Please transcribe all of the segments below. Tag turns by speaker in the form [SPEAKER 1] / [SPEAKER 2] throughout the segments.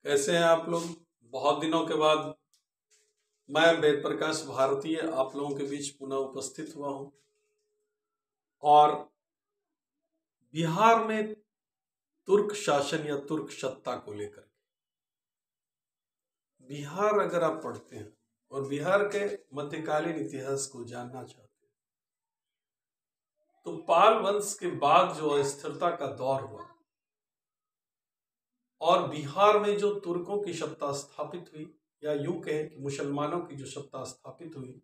[SPEAKER 1] कैसे हैं आप लोग। बहुत दिनों के बाद मैं वेद प्रकाश भारतीय आप लोगों के बीच पुनः उपस्थित हुआ हूं। और बिहार में तुर्क शासन या तुर्क सत्ता को लेकर बिहार अगर आप पढ़ते हैं और बिहार के मध्यकालीन इतिहास को जानना चाहते हैं तो पाल वंश के बाद जो अस्थिरता का दौर हुआ और बिहार में जो तुर्कों की सत्ता स्थापित हुई या यूं कहें कि मुसलमानों की जो सत्ता स्थापित हुई,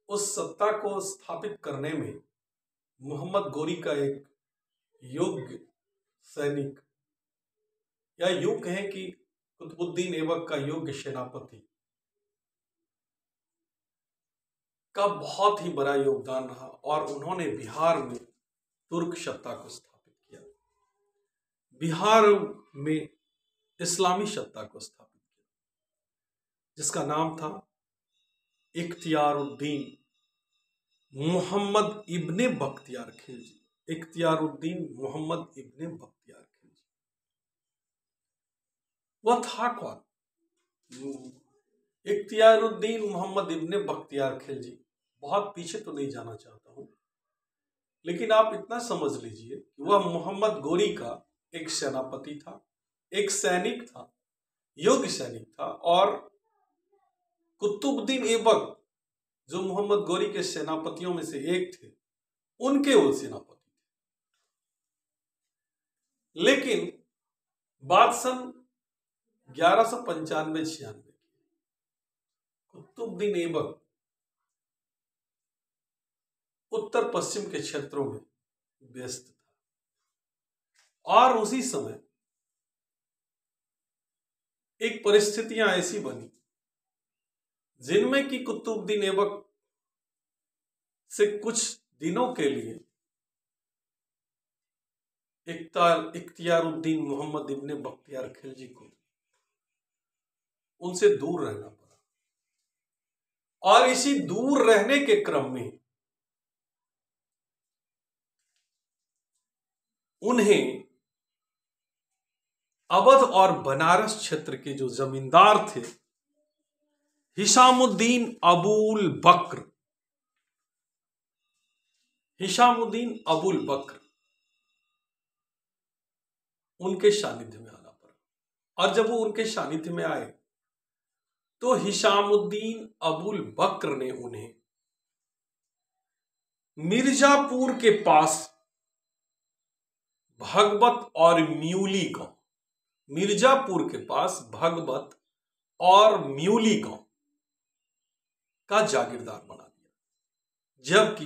[SPEAKER 1] उस सत्ता को स्थापित करने में मोहम्मद गोरी का एक योग्य सैनिक या यूं कहें कि कुतुबुद्दीन ऐबक का योग्य सेनापति का बहुत ही बड़ा योगदान रहा और उन्होंने बिहार में तुर्क सत्ता को स्थापित किया, बिहार में इस्लामी सत्ता को स्थापित किया, जिसका नाम था इख्तियारुद्दीन मोहम्मद इब्ने बख्तियार खिलजी। इख्तियारुद्दीन मोहम्मद इब्ने बख्तियार खिलजी वह था कौन? इख्तियारुद्दीन मोहम्मद इब्ने बख्तियार खिलजी, बहुत पीछे तो नहीं जाना चाहता हूं, लेकिन आप इतना समझ लीजिए कि वह मोहम्मद गोरी का एक सेनापति था, एक सैनिक था, योग्य सैनिक था। और कुतुबुद्दीन ऐबक जो मोहम्मद गोरी के सेनापतियों में से एक थे, उनके वो सेनापति थे। लेकिन बात सन 1195-96 कुतुबुद्दीन ऐबक उत्तर पश्चिम के क्षेत्रों में व्यस्त था और उसी समय एक परिस्थितियां ऐसी बनी जिनमें कि कुतुबुद्दीन ऐबक से कुछ दिनों के लिए इख्तियारुद्दीन मोहम्मद इब्ने बख्तियार खिलजी को उनसे दूर रहना पड़ा। और इसी दूर रहने के क्रम में उन्हें अवध और बनारस क्षेत्र के जो जमींदार थे हिशामुद्दीन अबुल बक्र उनके सानिध्य में आना पड़ा। और जब वो उनके सानिध्य में आए तो हिशामुद्दीन अबुल बक्र ने उन्हें मिर्जापुर के पास भगवत और म्यूली गांव, मिर्जापुर के पास भगवत और म्यूली गांव का जागीरदार बना दिया, जबकि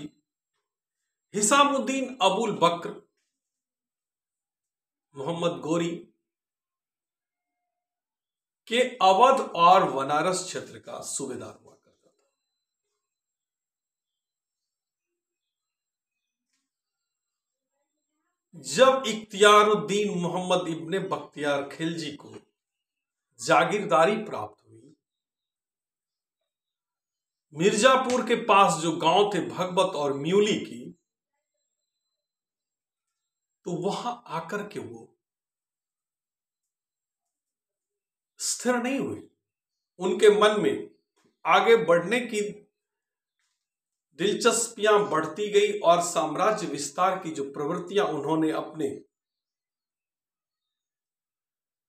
[SPEAKER 1] हिशामुद्दीन अबुल बक्र मोहम्मद गोरी के अवध और बनारस क्षेत्र का सूबेदार हुआ करता था। जब इख्तियारुद्दीन मोहम्मद इब्ने बख्तियार खिलजी को जागीरदारी प्राप्त हुई, मिर्जापुर के पास जो गांव थे भगवत और म्यूली की, तो वहां आकर के वो स्थिर नहीं हुए। उनके मन में आगे बढ़ने की दिलचस्पियां बढ़ती गई और साम्राज्य विस्तार की जो प्रवृत्तियां उन्होंने अपने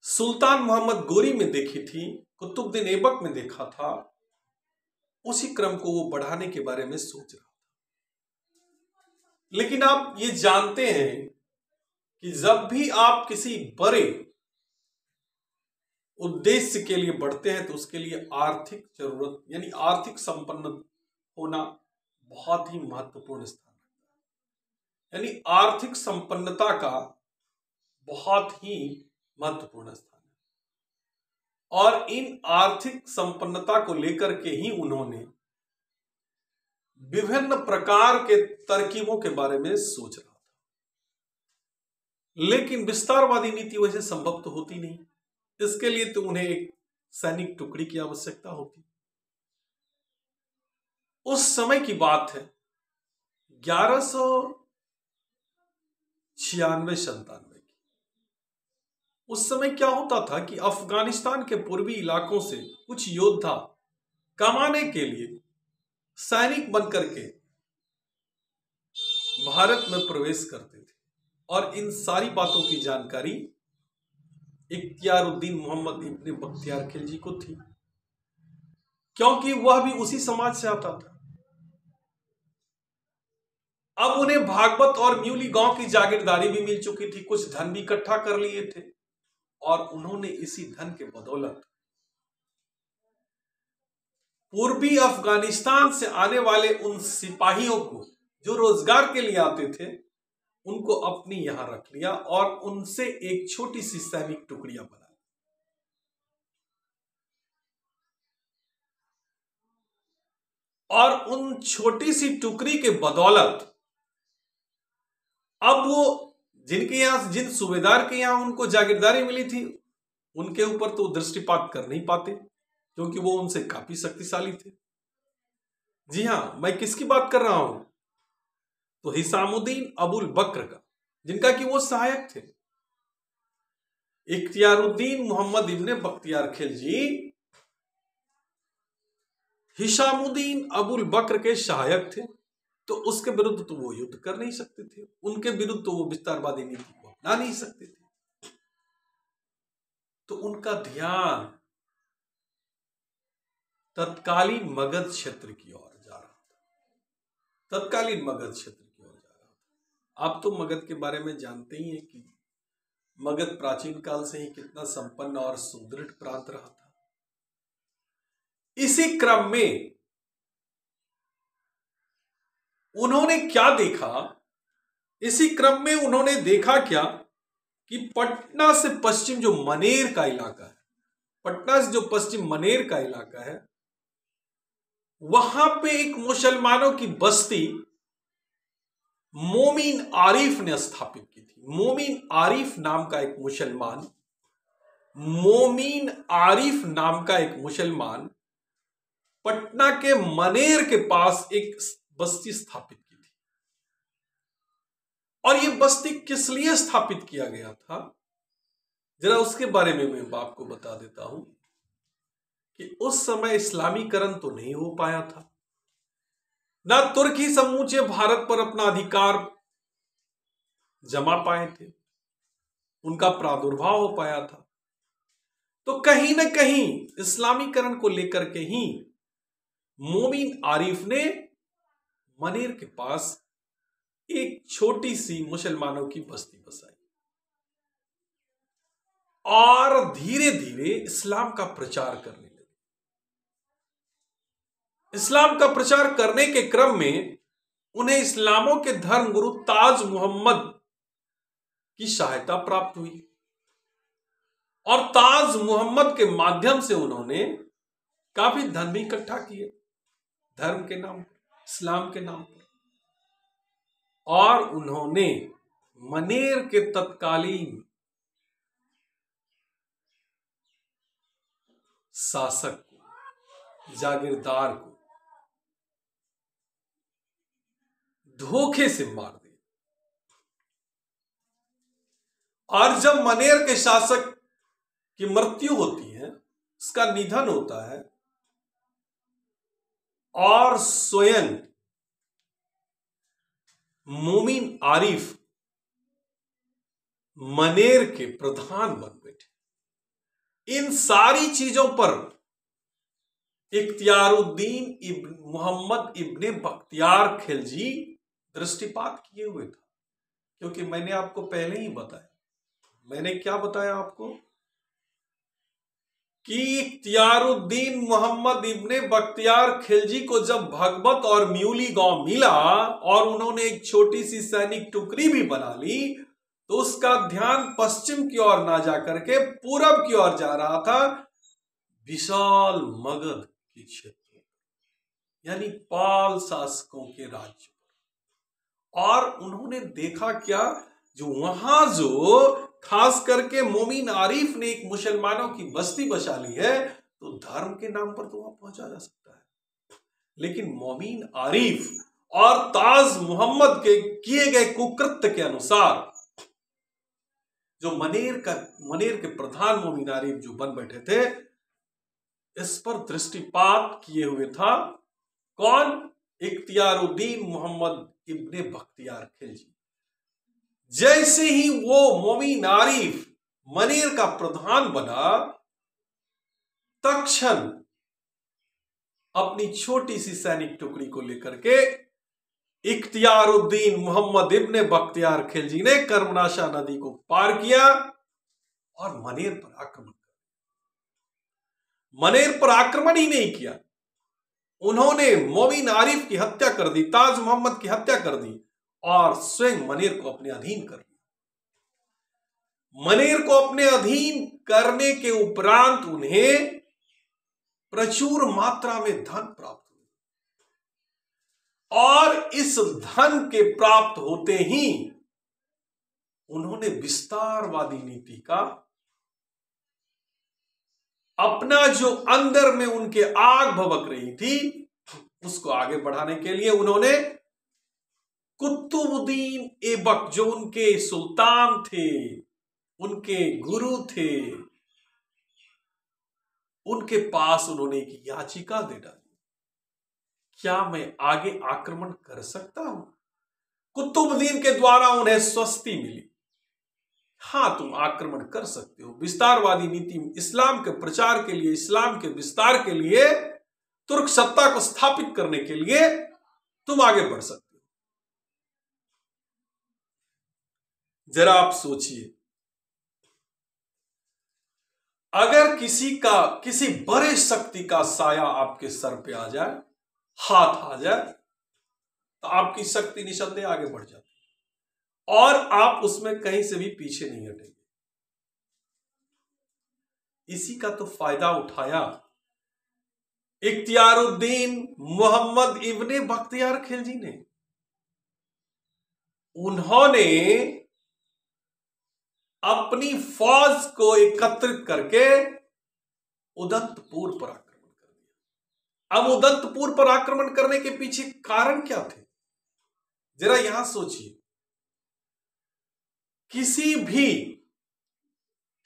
[SPEAKER 1] सुल्तान मोहम्मद गोरी में देखी थी, कुतुबुद्दीन ऐबक में देखा था, उसी क्रम को वो बढ़ाने के बारे में सोच रहा था। लेकिन आप ये जानते हैं कि जब भी आप किसी बड़े उद्देश्य के लिए बढ़ते हैं तो उसके लिए आर्थिक जरूरत यानी आर्थिक संपन्न होना बहुत ही महत्वपूर्ण स्थान रखता है। यानी आर्थिक संपन्नता का बहुत ही महत्वपूर्ण स्थान है और इन आर्थिक संपन्नता को लेकर के ही उन्होंने विभिन्न प्रकार के तरकीबों के बारे में सोच रहा था। लेकिन विस्तारवादी नीति वैसे संभव तो होती नहीं, इसके लिए तो उन्हें एक सैनिक टुकड़ी की आवश्यकता होती। उस समय की बात है 1196-97 की। उस समय क्या होता था कि अफगानिस्तान के पूर्वी इलाकों से कुछ योद्धा कमाने के लिए सैनिक बनकर के भारत में प्रवेश करते थे और इन सारी बातों की जानकारी इख्तियारुद्दीन मोहम्मद इब्ने बख्तियार खिलजी को थी, क्योंकि वह भी उसी समाज से आता था। अब उन्हें भागवत और म्यूली गांव की जागीरदारी भी मिल चुकी थी, कुछ धन भी इकट्ठा कर लिए थे और उन्होंने इसी धन के बदौलत पूर्वी अफगानिस्तान से आने वाले उन सिपाहियों को जो रोजगार के लिए आते थे उनको अपनी यहां रख लिया और उनसे एक छोटी सी सैनिक टुकड़ियां बना ली। और उन छोटी सी टुकड़ी के बदौलत अब वो जिनके यहां, जिन सूबेदार के यहां उनको जागीरदारी मिली थी, उनके ऊपर तो दृष्टिपात कर नहीं पाते क्योंकि वो उनसे काफी शक्तिशाली थे। जी हां, मैं किसकी बात कर रहा हूं? तो हिसामुद्दीन अबुल बक्र का, जिनका कि वो सहायक थे। इख्तियारुद्दीन मोहम्मद इब्ने बख्तियार खिलजी हिशामुद्दीन अबुल बक्र के सहायक थे, तो उसके विरुद्ध तो वो युद्ध कर नहीं सकते थे, उनके विरुद्ध तो वो विस्तारवादी नीति को अपना नहीं सकते थे। तो उनका ध्यान तत्कालीन मगध क्षेत्र की ओर जा रहा था, तत्कालीन मगध क्षेत्र की ओर जा रहा था। आप तो मगध के बारे में जानते ही हैं कि मगध प्राचीन काल से ही कितना संपन्न और सुदृढ़ प्रांत रहा था। इसी क्रम में उन्होंने क्या देखा, इसी क्रम में उन्होंने देखा क्या कि पटना से पश्चिम जो मनेर का इलाका है, पटना से जो पश्चिम मनेर का इलाका है, वहां पे एक मुसलमानों की बस्ती मोमीन आरिफ ने स्थापित की थी। मोमीन आरिफ नाम का एक मुसलमान, मोमीन आरिफ नाम का एक मुसलमान पटना के मनेर के पास एक बस्ती स्थापित की थी। और यह बस्ती किस लिए स्थापित किया गया था, जरा उसके बारे में मैं आपको बता देता हूं कि उस समय इस्लामीकरण तो नहीं हो पाया था, ना तुर्की समूचे भारत पर अपना अधिकार जमा पाए थे, उनका प्रादुर्भाव हो पाया था। तो कहीं ना कहीं इस्लामीकरण को लेकर के ही मोमीन आरिफ ने मनेर के पास एक छोटी सी मुसलमानों की बस्ती बसाई और धीरे धीरे इस्लाम का प्रचार करने लगे। इस्लाम का प्रचार करने के क्रम में उन्हें इस्लामों के धर्मगुरु ताज मोहम्मद की सहायता प्राप्त हुई और ताज मोहम्मद के माध्यम से उन्होंने काफी धन भी इकट्ठा किए, धर्म के नाम पर, इस्लाम के नाम पर। और उन्होंने मनेर के तत्कालीन शासक को, जागीरदार को धोखे से मार दिया। और जब मनेर के शासक की मृत्यु होती है, उसका निधन होता है और स्वयं मोमीन आरिफ मनेर के प्रधान बन बैठे। इन सारी चीजों पर इख्तियारुद्दीन मोहम्मद इब्ने बख्तियार खिलजी दृष्टिपात किए हुए था, क्योंकि मैंने आपको पहले ही बताया, मैंने क्या बताया आपको कि इख्तियारुद्दीन मोहम्मद इब्ने बख्तियार खिलजी को जब भगवत और म्यूली गांव मिला और उन्होंने एक छोटी सी सैनिक टुकड़ी भी बना ली, तो उसका ध्यान पश्चिम की ओर ना जाकर के पूरब की ओर जा रहा था, विशाल मगध के क्षेत्र, यानी पाल शासकों के राज्य। और उन्होंने देखा क्या, जो वहां जो खास करके मोमीन आरिफ ने एक मुसलमानों की बस्ती बसा ली है, तो धर्म के नाम पर तो वहां पहुंचा जा सकता है, लेकिन मोमीन आरिफ और ताज मोहम्मद के किए गए कुकृत्य के अनुसार जो मनेर के प्रधान मोमिन आरिफ जो बन बैठे थे, इस पर दृष्टिपात किए हुए था कौन? इख्तियारुद्दीन मोहम्मद इब्ने बख्तियार खिलजी। जैसे ही वो मोमिन आरिफ मनेर का प्रधान बना, तत्क्षण अपनी छोटी सी सैनिक टुकड़ी को लेकर के इख्तियारुद्दीन मोहम्मद इब्ने बख्तियार खिलजी ने कर्मनाशा नदी को पार किया और मनेर पर आक्रमण कर दिया। मनेर पर आक्रमण ही नहीं किया, उन्होंने मोमिन आरिफ की हत्या कर दी, ताज मोहम्मद की हत्या कर दी और स्वयं मनेर को अपने अधीन कर लिया। मनेर को अपने अधीन करने के उपरांत उन्हें प्रचुर मात्रा में धन प्राप्त हुआ और इस धन के प्राप्त होते ही उन्होंने विस्तारवादी नीति का अपना जो अंदर में उनके आग भभक रही थी उसको आगे बढ़ाने के लिए उन्होंने कुतुबुद्दीन ऐबक जो उनके सुल्तान थे, उनके गुरु थे, उनके पास उन्होंने एक याचिका दे डाली, क्या मैं आगे आक्रमण कर सकता हूं? कुतुबुद्दीन के द्वारा उन्हें स्वस्ति मिली, हां तुम आक्रमण कर सकते हो। विस्तारवादी नीति, इस्लाम के प्रचार के लिए, इस्लाम के विस्तार के लिए, तुर्क सत्ता को स्थापित करने के लिए तुम आगे बढ़ सकते हो। जरा आप सोचिए, अगर किसी बड़े शक्ति का साया आपके सर पे आ जाए, हाथ आ जाए, तो आपकी शक्ति निसंदेह आगे बढ़ जाती है और आप उसमें कहीं से भी पीछे नहीं हटेंगे। इसी का तो फायदा उठाया इख्तियारुद्दीन मोहम्मद इब्ने बख्तियार खिलजी ने। उन्होंने अपनी फौज को एकत्रित करके उदंतपुर पर आक्रमण कर दिया। अब उदंतपुर पर आक्रमण करने के पीछे कारण क्या थे, जरा यहां सोचिए। किसी भी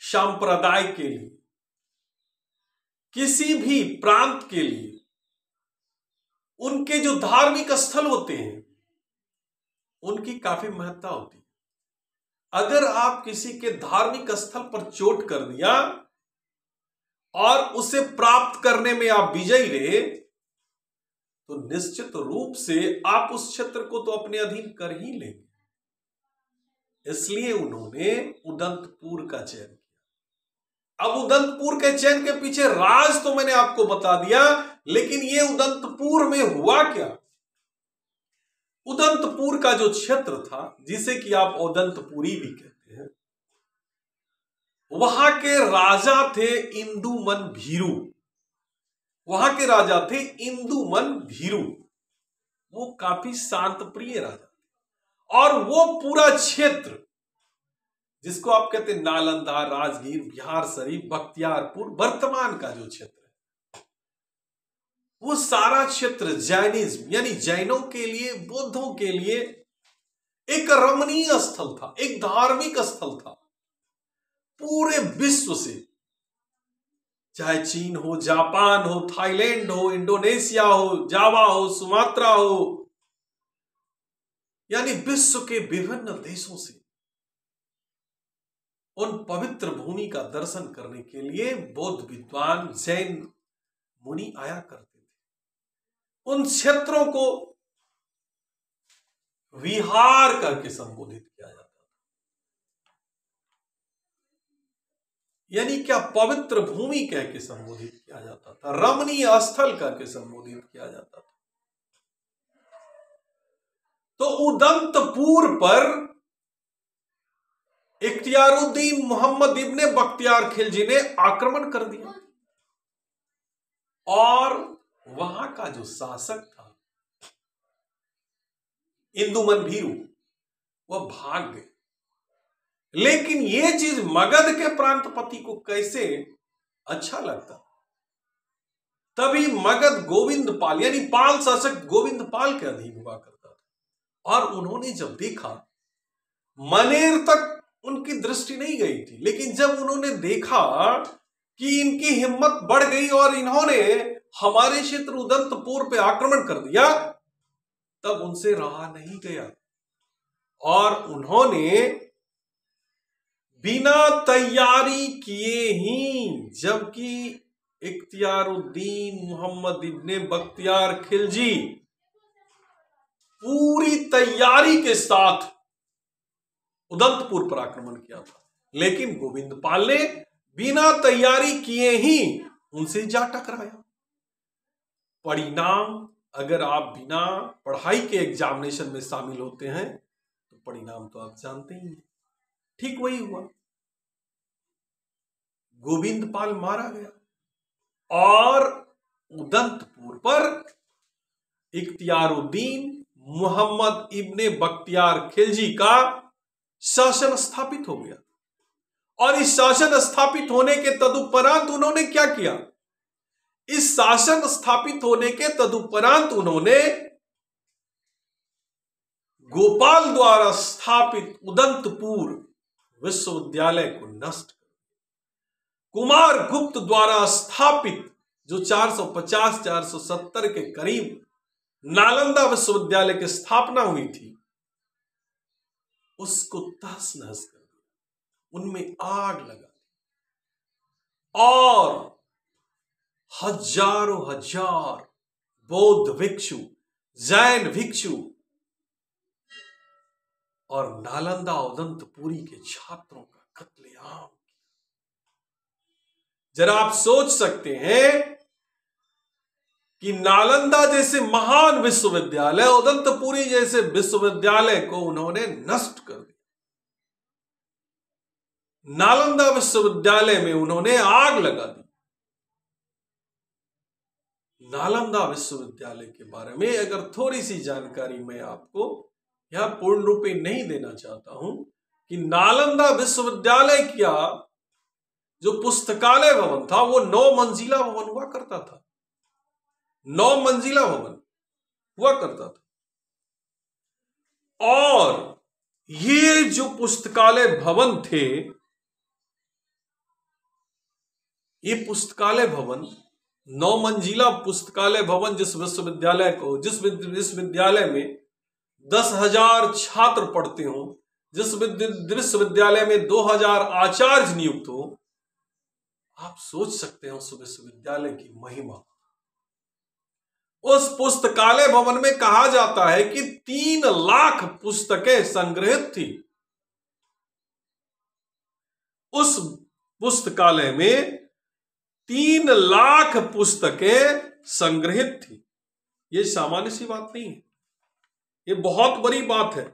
[SPEAKER 1] संप्रदाय के लिए, किसी भी प्रांत के लिए उनके जो धार्मिक स्थल होते हैं उनकी काफी महत्ता होती है। अगर आप किसी के धार्मिक स्थल पर चोट कर दिया और उसे प्राप्त करने में आप विजयी रहे तो निश्चित रूप से आप उस क्षेत्र को तो अपने अधीन कर ही लेंगे। इसलिए उन्होंने उदंतपुर का चयन किया। अब उदंतपुर के चयन के पीछे राज तो मैंने आपको बता दिया, लेकिन यह उदंतपुर में हुआ क्या? उदंतपुर का जो क्षेत्र था, जिसे कि आप उदंतपुरी भी कहते हैं, वहां के राजा थे इंदुमन भीरू। वहां के राजा थे इंदुमन भीरू। वो काफी शांत प्रिय राजा थे और वो पूरा क्षेत्र जिसको आप कहते हैं नालंदा, राजगीर, बिहार शरीफ, बख्तियारपुर, वर्तमान का जो क्षेत्र है, वो सारा क्षेत्र जैनिज्म यानी जैनों के लिए, बौद्धों के लिए एक रमणीय स्थल था, एक धार्मिक स्थल था। पूरे विश्व से, चाहे चीन हो, जापान हो, थाईलैंड हो, इंडोनेशिया हो, जावा हो, सुमात्रा हो, यानी विश्व के विभिन्न देशों से उन पवित्र भूमि का दर्शन करने के लिए बौद्ध विद्वान, जैन मुनि आया करते थे। उन क्षेत्रों को विहार करके संबोधित किया जाता था, यानी क्या पवित्र भूमि कह के संबोधित किया जाता था, रमणीय स्थल करके संबोधित किया जाता था। तो उदंतपुर पर इख्तियारुद्दीन मोहम्मद इब्ने बख्तियार खिलजी ने आक्रमण कर दिया और वहां का जो शासक था इंदुमन भीरू, वह भाग गए। लेकिन यह चीज मगध के प्रांतपति को कैसे अच्छा लगता। तभी मगध गोविंद पाल यानी पाल शासक गोविंद पाल के अधीन हुआ करता था और उन्होंने जब देखा मनेर तक उनकी दृष्टि नहीं गई थी, लेकिन जब उन्होंने देखा कि इनकी हिम्मत बढ़ गई और इन्होंने हमारे क्षेत्र उदंतपुर पे आक्रमण कर दिया, तब उनसे रहा नहीं गया और उन्होंने बिना तैयारी किए ही, जबकि इख्तियारुद्दीन मोहम्मद इब्ने बख्तियार खिलजी पूरी तैयारी के साथ उदंतपुर पर आक्रमण किया था, लेकिन गोविंदपाल ने बिना तैयारी किए ही उनसे जा टकराया। परिणाम, अगर आप बिना पढ़ाई के एग्जामिनेशन में शामिल होते हैं तो परिणाम तो आप जानते ही हैं। ठीक वही हुआ, गोविंदपाल मारा गया और उदंतपुर पर इख्तियारुद्दीन मोहम्मद इब्ने बख्तियार खिलजी का शासन स्थापित हो गया। और इस शासन स्थापित होने के तदुपरांत उन्होंने क्या किया? इस शासन स्थापित होने के तदुपरांत उन्होंने गोपाल द्वारा स्थापित उदंतपुर विश्वविद्यालय को नष्ट कर, कुमार गुप्त द्वारा स्थापित जो 450-470 के करीब नालंदा विश्वविद्यालय की स्थापना हुई थी, उसको तहस नहस कर दिया, उनमें आग लगा दी और हजारों हजार बौद्ध भिक्षु, जैन भिक्षु और नालंदा उदंतपुरी के छात्रों का कत्लेआम किया। जरा आप सोच सकते हैं कि नालंदा जैसे महान विश्वविद्यालय, उदंतपुरी जैसे विश्वविद्यालय को उन्होंने नष्ट कर दिया। नालंदा विश्वविद्यालय में उन्होंने आग लगा दी। नालंदा विश्वविद्यालय के बारे में अगर थोड़ी सी जानकारी मैं आपको यहां पूर्ण रूप में नहीं देना चाहता हूं कि नालंदा विश्वविद्यालय का जो पुस्तकालय भवन था वो 9 मंजिला भवन हुआ करता था। 9 मंजिला भवन हुआ करता था और ये जो पुस्तकालय भवन थे, ये पुस्तकालय भवन 9 मंजिला पुस्तकालय भवन, जिस विश्वविद्यालय में 10,000 छात्र पढ़ते हो, जिस विश्वविद्यालय में 2,000 आचार्य नियुक्त हो, आप सोच सकते हैं उस विश्वविद्यालय की महिमा। उस पुस्तकालय भवन में कहा जाता है कि 3 लाख पुस्तकें संग्रहित थी। उस पुस्तकालय में 3 लाख पुस्तकें संग्रहित थी। यह सामान्य सी बात नहीं है, ये बहुत बड़ी बात है।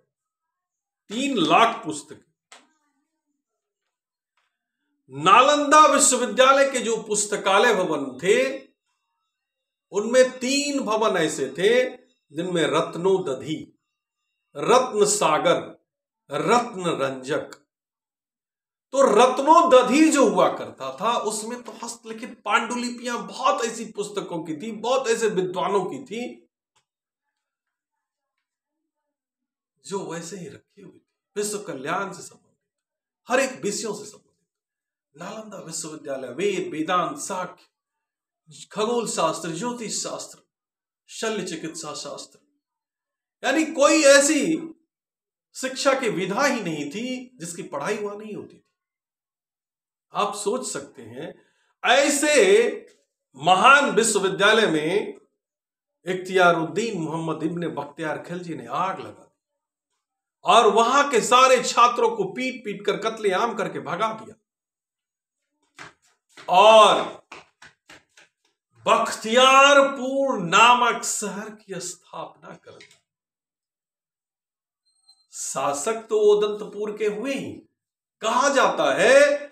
[SPEAKER 1] 3 लाख पुस्तकें। नालंदा विश्वविद्यालय के जो पुस्तकालय भवन थे, उनमें 3 भवन ऐसे थे जिनमें रत्नोदधि, रत्न सागर, रत्न रंजक। तो रत्नोदधि जो हुआ करता था उसमें तो हस्तलिखित पांडुलिपियां बहुत ऐसी पुस्तकों की थी, बहुत ऐसे विद्वानों की थी जो वैसे ही रखी हुई थी, विश्व कल्याण से संबंधित, हर एक विषयों से संबंधित। नालंदा विश्वविद्यालय वेद, वेदांत, साक्ष्य, खगोल शास्त्र, ज्योतिष शास्त्र, शल्य चिकित्सा शास्त्र, यानी कोई ऐसी शिक्षा की विधा ही नहीं थी जिसकी पढ़ाई वहां नहीं होती थी। आप सोच सकते हैं ऐसे महान विश्वविद्यालय में इख्तियारुद्दीन मोहम्मद इब्ने बख्तियार खिलजी ने आग लगा दी और वहां के सारे छात्रों को पीट पीट कर कत्लेआम करके भगा दिया और बख्तियारपुर नामक शहर की स्थापना कर दी। शासक तो उदंतपुर के हुए ही। कहा जाता है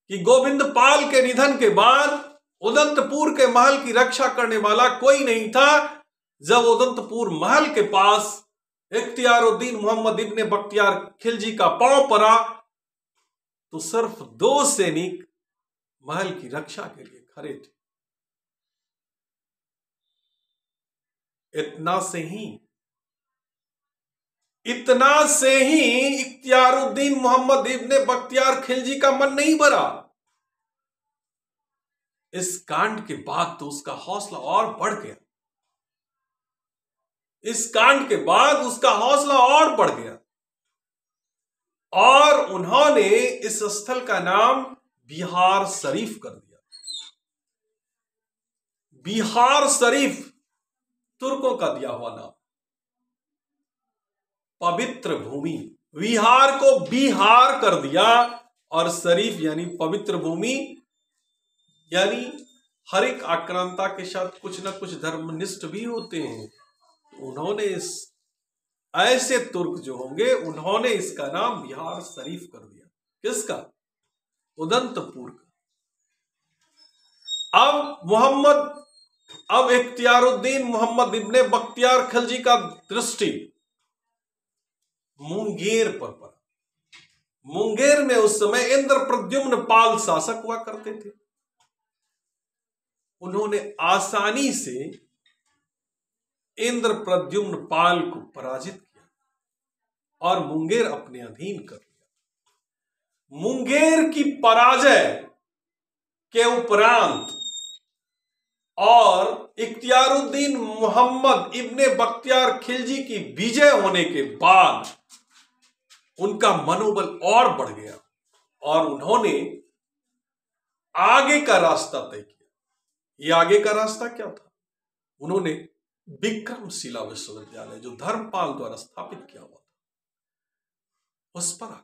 [SPEAKER 1] कि गोविंदपाल के निधन के बाद उदंतपुर के महल की रक्षा करने वाला कोई नहीं था। जब उदंतपुर महल के पास इख्तियारुद्दीन मोहम्मद इब्ने बख्तियार खिलजी का पांव पड़ा तो सिर्फ 2 सैनिक महल की रक्षा के लिए खड़े थे। इतना से ही इतना से ही इख्तियारुद्दीन मोहम्मद इब्ने बख्तियार खिलजी का मन नहीं भरा। इस कांड के बाद तो उसका हौसला और बढ़ गया। इस कांड के बाद उसका हौसला और बढ़ गया और उन्होंने इस स्थल का नाम बिहार शरीफ कर दिया। बिहार शरीफ तुर्कों का दिया हुआ नाम, पवित्र भूमि। विहार को बिहार कर दिया और शरीफ यानी पवित्र भूमि। यानी हर एक आक्रांता के साथ कुछ ना कुछ धर्मनिष्ठ भी होते हैं। उन्होंने इस ऐसे तुर्क जो होंगे उन्होंने इसका नाम बिहार शरीफ कर दिया। किसका? उदंतपुर का। अब इख्तियारुद्दीन मोहम्मद इब्ने बख्तियार खिलजी का दृष्टि मुंगेर पर पड़ा। मुंगेर में उस समय इंद्रप्रद्युम्न पाल शासक हुआ करते थे। उन्होंने आसानी से इंद्रप्रद्युम्न पाल को पराजित किया और मुंगेर अपने अधीन कर लिया। मुंगेर की पराजय के उपरांत और इख्तियारुद्दीन मोहम्मद इब्ने बख्तियार खिलजी की विजय होने के बाद उनका मनोबल और बढ़ गया और उन्होंने आगे का रास्ता तय किया। ये आगे का रास्ता क्या था? उन्होंने विक्रमशिला विश्वविद्यालय जो धर्मपाल द्वारा स्थापित किया हुआ था उस पर आक्रमण।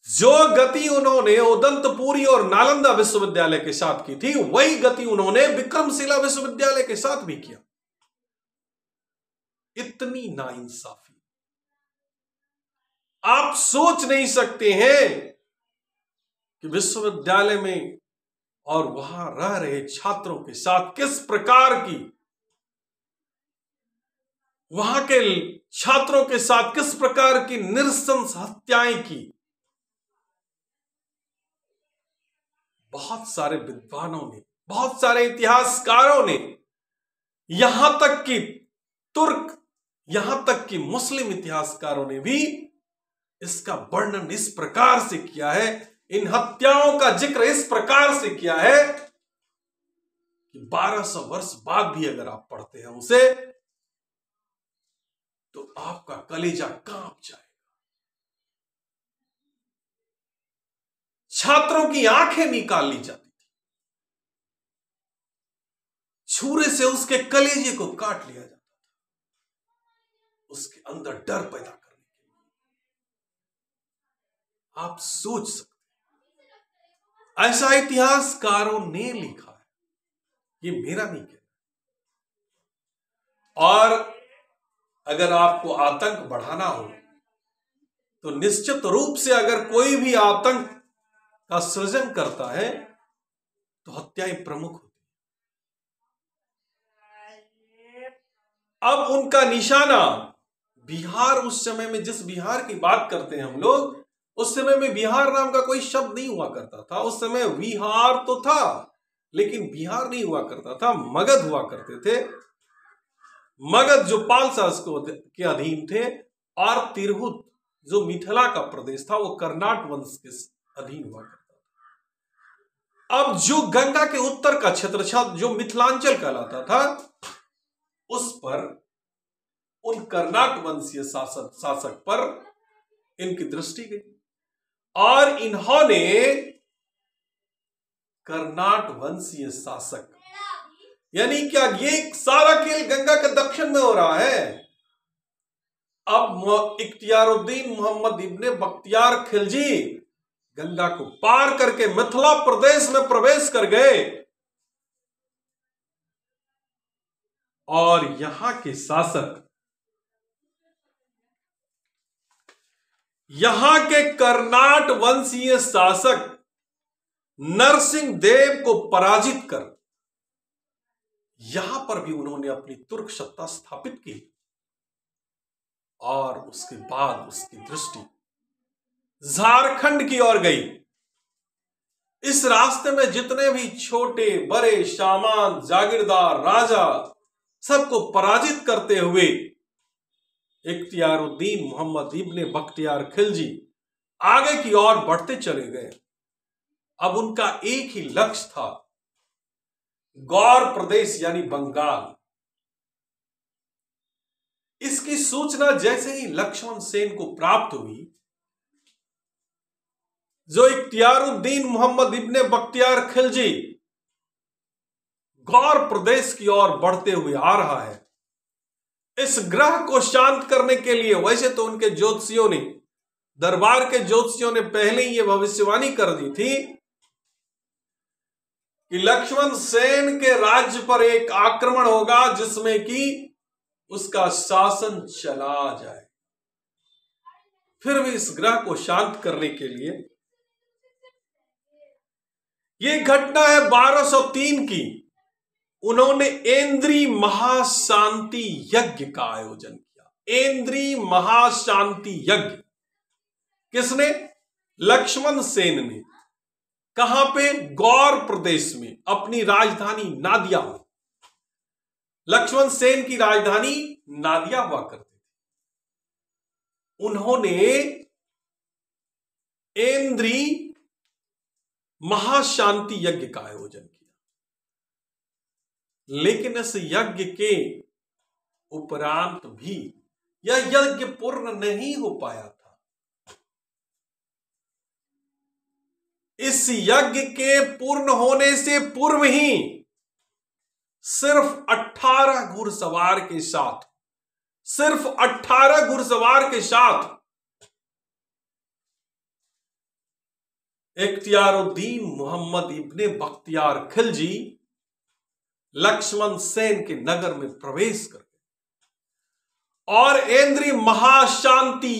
[SPEAKER 1] जो गति उन्होंने उदंतपुरी और नालंदा विश्वविद्यालय के साथ की थी वही गति उन्होंने विक्रमशिला विश्वविद्यालय के साथ भी किया। इतनी नाइंसाफी आप सोच नहीं सकते हैं कि विश्वविद्यालय में और वहां रह रहे छात्रों के साथ किस प्रकार की, वहां के छात्रों के साथ किस प्रकार की नृशंस हत्याएं की। बहुत सारे विद्वानों ने, बहुत सारे इतिहासकारों ने, यहां तक कि तुर्क, यहां तक कि मुस्लिम इतिहासकारों ने भी इसका वर्णन इस प्रकार से किया है, इन हत्याओं का जिक्र इस प्रकार से किया है कि 1200 वर्ष बाद भी अगर आप पढ़ते हैं उसे तो आपका कलेजा कांप जाएगा। छात्रों की आंखें निकाल ली जाती थी, छुरे से उसके कलेजे को काट लिया जाता था, उसके अंदर डर पैदा करने के लिए। आप सोच सकते, ऐसा इतिहासकारों ने लिखा है, ये मेरा नहीं कहना। और अगर आपको आतंक बढ़ाना हो तो निश्चित रूप से अगर कोई भी आतंक का सृजन करता है तो हत्याएं प्रमुख होती है। अब उनका निशाना बिहार, उस समय में जिस बिहार की बात करते हैं हम लोग, उस समय में बिहार नाम का कोई शब्द नहीं हुआ करता था। उस समय विहार तो था लेकिन बिहार नहीं हुआ करता था, मगध हुआ करते थे। मगध जो पाल शासकों के अधीन थे और तिरहुत जो मिथिला का प्रदेश था वो कर्नाट वंश के अधीन हुआ करता था। अब जो गंगा के उत्तर का क्षेत्र था जो मिथिलांचल कहलाता था उस पर उन कर्नाट वंशीय शासक पर इनकी दृष्टि गई और इन्होंने कर्नाट वंशीय शासक, यानी क्या ये सारा खेल गंगा के दक्षिण में हो रहा है। अब इख्तियारुद्दीन मोहम्मद इब्ने बख्तियार खिलजी गंगा को पार करके मिथिला प्रदेश में प्रवेश कर गए और यहां के शासक, यहां के कर्नाट वंशीय शासक नरसिंह देव को पराजित कर यहां पर भी उन्होंने अपनी तुर्क सत्ता स्थापित की और उसके बाद उसकी दृष्टि झारखंड की ओर गई। इस रास्ते में जितने भी छोटे बड़े सामान, जागीरदार, राजा, सबको पराजित करते हुए इख्तियारुद्दीन मोहम्मद इब्ने बख्तियार खिलजी आगे की ओर बढ़ते चले गए। अब उनका एक ही लक्ष्य था, गौर प्रदेश यानी बंगाल। इसकी सूचना जैसे ही लक्ष्मण सेन को प्राप्त हुई, जो इख्तियारुद्दीन मोहम्मद इब्ने बख्तियार खिलजी गौर प्रदेश की ओर बढ़ते हुए आ रहा है, इस ग्रह को शांत करने के लिए, वैसे तो उनके ज्योतिषियों ने, दरबार के ज्योतिषियों ने पहले ही यह भविष्यवाणी कर दी थी कि लक्ष्मण सेन के राज्य पर एक आक्रमण होगा जिसमें कि उसका शासन चला जाए। फिर भी इस ग्रह को शांत करने के लिए, यह घटना है 1203 की, उन्होंने ऐन्द्री महाशांति यज्ञ का आयोजन किया। ऐन्द्री महाशांति यज्ञ किसने? लक्ष्मण सेन ने। कहां पे? गौर प्रदेश में, अपनी राजधानी नादिया में। लक्ष्मण सेन की राजधानी नादिया हुआ करती थी। उन्होंने ऐन्द्री महाशांति यज्ञ का आयोजन किया, लेकिन इस यज्ञ के उपरांत भी यह यज्ञ पूर्ण नहीं हो पाया था। इस यज्ञ के पूर्ण होने से पूर्व ही सिर्फ 18 घुड़सवार के साथ, सिर्फ 18 घुड़सवार के साथ इख्तियारुद्दीन मोहम्मद इब्ने बख्तियार खिलजी लक्ष्मण सेन के नगर में प्रवेश कर गए और ऐन्द्री महाशांति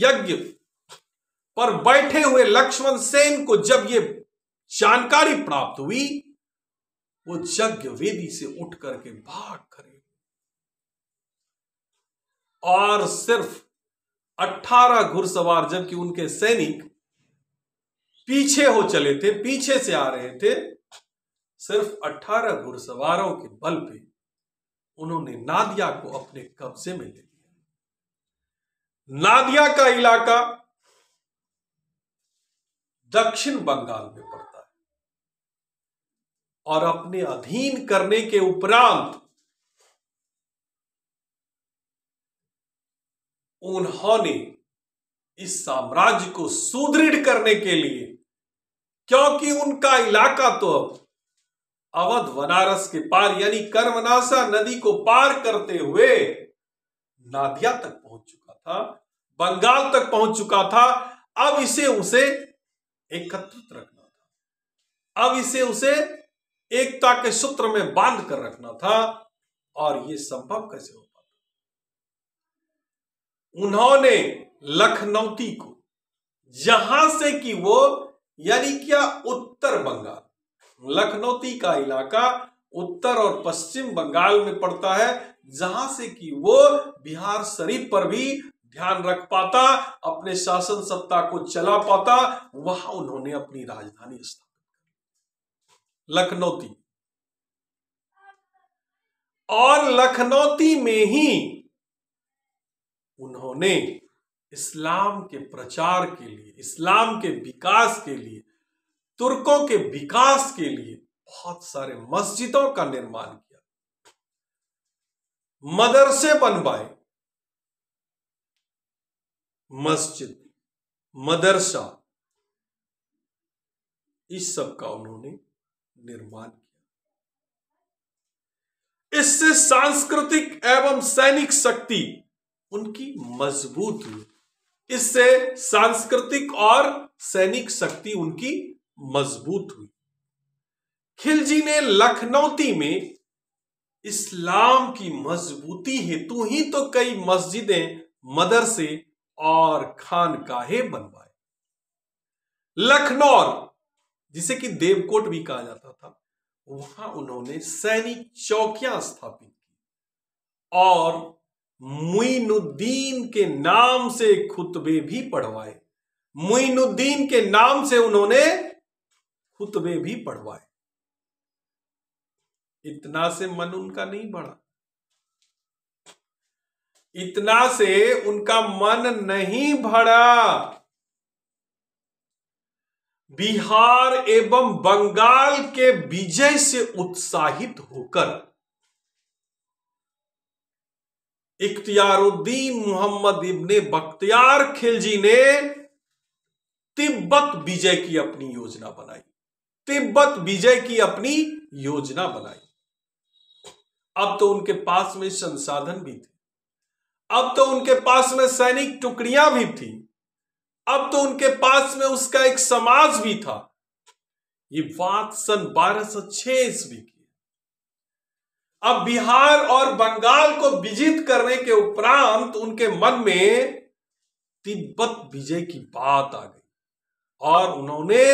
[SPEAKER 1] यज्ञ पर बैठे हुए लक्ष्मण सेन को जब यह जानकारी प्राप्त हुई, वो यज्ञ वेदी से उठ करके भाग खड़े और सिर्फ 18 घुड़सवार, जबकि उनके सैनिक पीछे हो चले थे, पीछे से आ रहे थे, सिर्फ 18 घुड़सवारों के बल पे उन्होंने नादिया को अपने कब्जे में ले लिया। नादिया का इलाका दक्षिण बंगाल में पड़ता है और अपने अधीन करने के उपरांत उन्होंने इस साम्राज्य को सुदृढ़ करने के लिए, क्योंकि उनका इलाका तो अब अवध बनारस के पार यानी कर्मनासा नदी को पार करते हुए नादिया तक पहुंच चुका था, बंगाल तक पहुंच चुका था। अब इसे उसे एकत्रित रखना था, अब इसे उसे एकता के सूत्र में बांध कर रखना था। और यह संभव कैसे हो पाता? उन्होंने लखनौती को, जहां से कि वो यानी क्या उत्तर बंगाल, लखनौती का इलाका उत्तर और पश्चिम बंगाल में पड़ता है, जहां से कि वो बिहार शरीफ पर भी ध्यान रख पाता, अपने शासन सत्ता को चला पाता, वहां उन्होंने अपनी राजधानी स्थापित की, लखनौती। और लखनौती में ही उन्होंने इस्लाम के प्रचार के लिए, इस्लाम के विकास के लिए, तुर्कों के विकास के लिए बहुत सारे मस्जिदों का निर्माण किया, मदरसे बनवाए। मस्जिद, मदरसा, इस सब का उन्होंने निर्माण किया। इससे सांस्कृतिक एवं सैनिक शक्ति उनकी मजबूत हुई, इससे सांस्कृतिक और सैनिक शक्ति उनकी मजबूत हुई। खिलजी ने लखनौती में इस्लाम की मजबूती हेतु ही तो कई मस्जिदें, मदरसे और खानकाहें बनवाए। लखनौर, जिसे कि देवकोट भी कहा जाता था, वहां उन्होंने सैनिक चौकियां स्थापित की और मुइनुद्दीन के नाम से खुतबे भी पढ़वाए। मुइनुद्दीन के नाम से उन्होंने खुतबे भी पढ़वाए। इतना से मन उनका नहीं बढ़ा, इतना से उनका मन नहीं भरा। बिहार एवं बंगाल के विजय से उत्साहित होकर इख्तियारुद्दीन मोहम्मद इब्ने बख्तियार खिलजी ने तिब्बत विजय की अपनी योजना बनाई। तिब्बत विजय की अपनी योजना बनाई। अब तो उनके पास में संसाधन भी थे, अब तो उनके पास में सैनिक टुकड़ियां भी थी, अब तो उनके पास में उसका एक समाज भी था। ये बात सन 1206 ईस्वी की। अब बिहार और बंगाल को विजित करने के उपरांत उनके मन में तिब्बत विजय की बात आ गई और उन्होंने